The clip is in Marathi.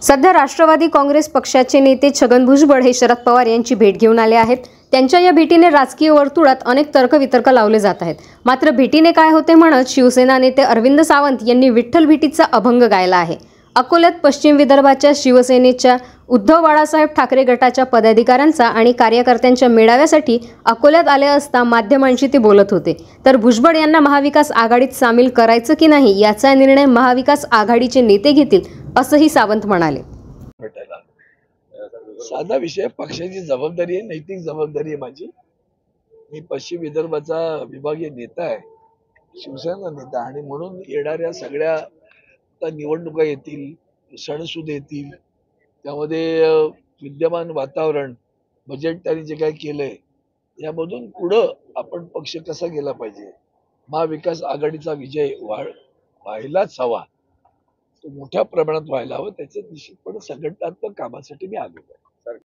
सध्या राष्ट्रवादी काँग्रेस पक्षाचे नेते छगन भुजबळ हे शरद पवार यांची भेट घेऊन आले आहेत। त्यांच्या या भेटीने राजकीय वर्तुळात अनेक तर्कवितर्क लावले जात आहेत। मात्र भेटीने काय होते म्हणत शिवसेना नेते अरविंद सावंत यांनी विठ्ठल भेटीचा अभंग गायला आहे। अकोल्यात पश्चिम विदर्भाच्या शिवसेनेच्या उद्धव बाळासाहेब ठाकरे गटाच्या पदाधिकाऱ्यांचा आणि कार्यकर्त्यांच्या मेळाव्यासाठी अकोल्यात आले असता माध्यमांशी ते बोलत होते। तर भुजबळ यांना महाविकास आघाडीत सामील करायचं की नाही याचा निर्णय महाविकास आघाडीचे नेते घेतील असंही सावंत म्हणाले। साधा विषय, पक्षाची जबाबदारी आहे, नैतिक जबाबदारी आहे माझी। मी पश्चिम विदर्भाचा विभागीय नेता आहे, शिवसेना नेता, आणि म्हणून येणाऱ्या सगळ्या आता निवडणुका येतील, सणसूद येतील, त्यामध्ये विद्यमान वातावरण, बजेट त्यांनी जे काय केलंय यामधून पुढं आपण पक्ष कसा गेला पाहिजे, महाविकास आघाडीचा विजय व्हायलाच हवा, तो मोठ्या प्रमाणात व्हायला हवं, त्याच्यात निश्चितपणे संघटनात्मक कामासाठी मी आलेलो आहे।